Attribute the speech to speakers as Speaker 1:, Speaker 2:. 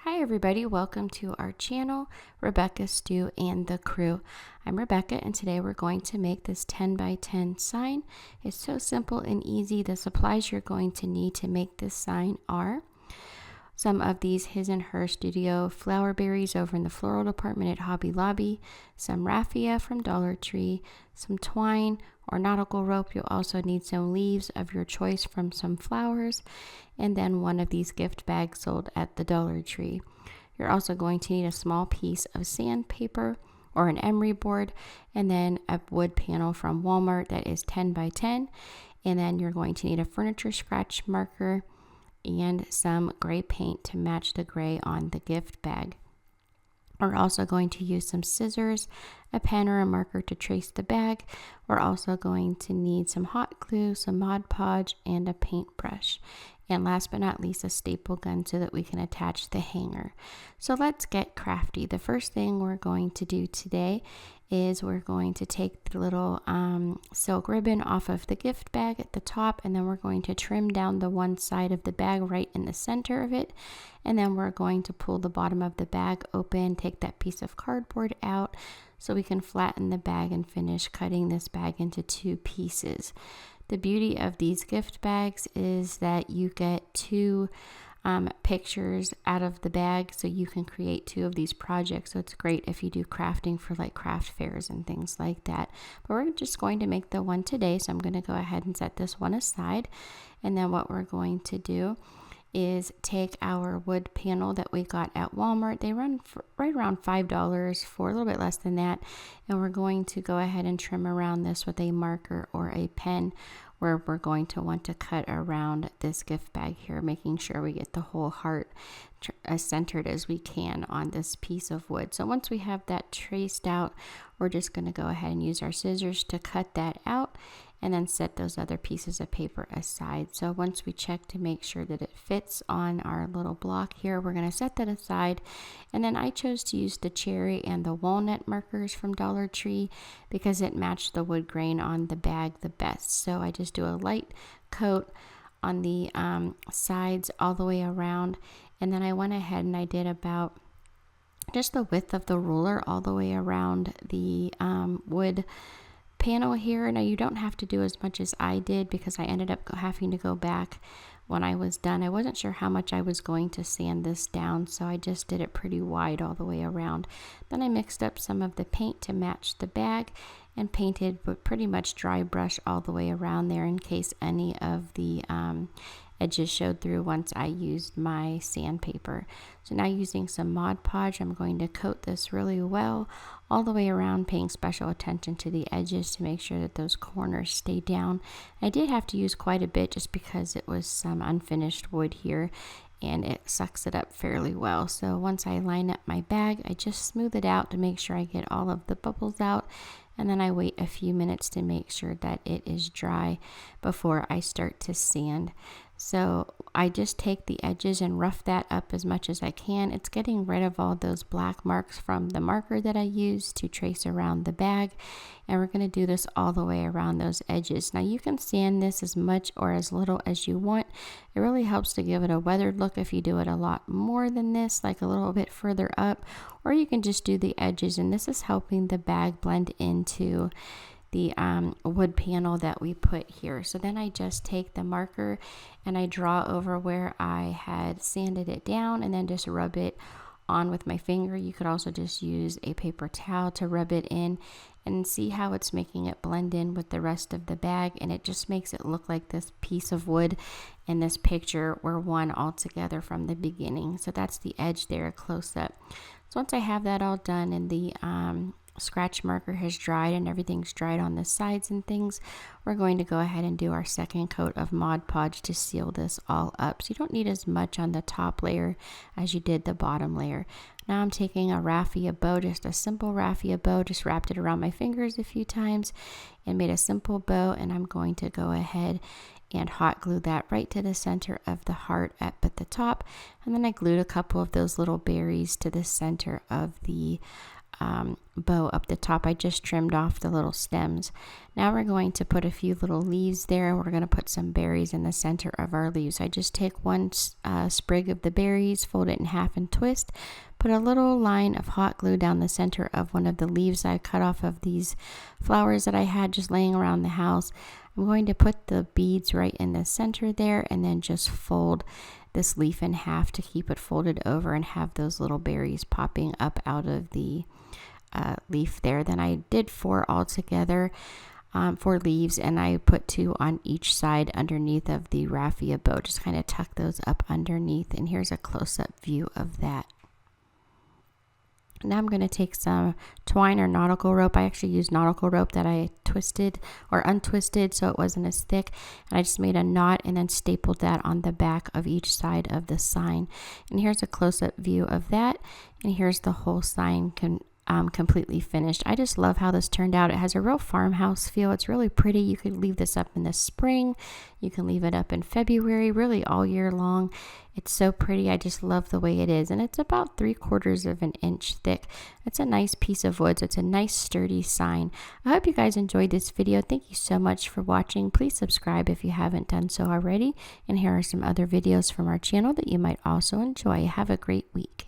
Speaker 1: Hi everybody, welcome to our channel, Rebecca, Stu, and the crew. I'm Rebecca and today we're going to make this 10 by 10 sign. It's so simple and easy. The supplies you're going to need to make this sign are some of these His and Her Studio flower berries over in the floral department at Hobby Lobby, some raffia from Dollar Tree, some twine or nautical rope. You'll also need some leaves of your choice from some flowers, and then one of these gift bags sold at the Dollar Tree. You're also going to need a small piece of sandpaper or an emery board, and then a wood panel from Walmart that is 10 by 10, and then you're going to need a furniture scratch marker and some gray paint to match the gray on the gift bag. We're also going to use some scissors, a pen or a marker to trace the bag. We're also going to need some hot glue, some Mod Podge, and a paintbrush. And last but not least, a staple gun so that we can attach the hanger. So let's get crafty. The first thing we're going to do today is we're going to take the little silk ribbon off of the gift bag at the top, and then we're going to trim down the one side of the bag right in the center of it, and then we're going to pull the bottom of the bag open, take that piece of cardboard out so we can flatten the bag and finish cutting this bag into two pieces. The beauty of these gift bags is that you get two pictures out of the bag, so you can create two of these projects. So it's great if you do crafting for like craft fairs and things like that. But we're just going to make the one today, so I'm going to go ahead and set this one aside. And then what we're going to do is take our wood panel that we got at Walmart. They run for right around $5 for a little bit less than that, and we're going to go ahead and trim around this with a marker or a pen, where we're going to want to cut around this gift bag here, making sure we get the whole heart as centered as we can on this piece of wood. So once we have that traced out, we're just going to go ahead and use our scissors to cut that out, and then set those other pieces of paper aside. So once we check to make sure that it fits on our little block here, we're going to set that aside. And then I chose to use the cherry and the walnut markers from Dollar Tree because it matched the wood grain on the bag the best. So I just do a light coat on the sides all the way around, and then I went ahead and I did about just the width of the ruler all the way around the wood panel here. Now you don't have to do as much as I did because I ended up having to go back when I was done. I wasn't sure how much I was going to sand this down, so I just did it pretty wide all the way around. Then I mixed up some of the paint to match the bag and painted, but pretty much dry brush all the way around there in case any of the edges showed through once I used my sandpaper. So now using some Mod Podge, I'm going to coat this really well all the way around, paying special attention to the edges to make sure that those corners stay down. I did have to use quite a bit just because it was some unfinished wood here, and it sucks it up fairly well. So once I line up my bag, I just smooth it out to make sure I get all of the bubbles out, and then I wait a few minutes to make sure that it is dry before I start to sand. So I just take the edges and rough that up as much as I can. It's getting rid of all those black marks from the marker that I used to trace around the bag. And we're going to do this all the way around those edges. Now you can sand this as much or as little as you want. It really helps to give it a weathered look if you do it a lot more than this, like a little bit further up, or you can just do the edges, and this is helping the bag blend into the wood panel that we put here. So then I just take the marker and I draw over where I had sanded it down, and then just rub it on with my finger. You could also just use a paper towel to rub it in, and see how it's making it blend in with the rest of the bag, and it just makes it look like this piece of wood and this picture were one all together from the beginning. So that's the edge there, close up. So once I have that all done and the scratch marker has dried and everything's dried on the sides and things, we're going to go ahead and do our second coat of Mod Podge to seal this all up. So you don't need as much on the top layer as you did the bottom layer. Now I'm taking a raffia bow, just a simple raffia bow, just wrapped it around my fingers a few times and made a simple bow, and I'm going to go ahead and hot glue that right to the center of the heart up at the top, and then I glued a couple of those little berries to the center of the bow up the top. I just trimmed off the little stems. Now we're going to put a few little leaves there, and we're going to put some berries in the center of our leaves. I just take one sprig of the berries, fold it in half and twist, put a little line of hot glue down the center of one of the leaves I cut off of these flowers that I had just laying around the house. I'm going to put the beads right in the center there, and then just fold this leaf in half to keep it folded over and have those little berries popping up out of the leaf there. Then I did 4 all together, 4 leaves, and I put 2 on each side underneath of the raffia bow. Just kind of tuck those up underneath, and here's a close-up view of that. Now I'm going to take some twine or nautical rope. I actually used nautical rope that I twisted or untwisted so it wasn't as thick. And I just made a knot and then stapled that on the back of each side of the sign. And here's a close-up view of that. And here's the whole sign completely finished. I just love how this turned out. It has a real farmhouse feel. It's really pretty. You could leave this up in the spring. You can leave it up in February, really all year long. It's so pretty. I just love the way it is. And it's about 3/4 of an inch thick. It's a nice piece of wood. So it's a nice sturdy sign. I hope you guys enjoyed this video. Thank you so much for watching. Please subscribe if you haven't done so already. And here are some other videos from our channel that you might also enjoy. Have a great week.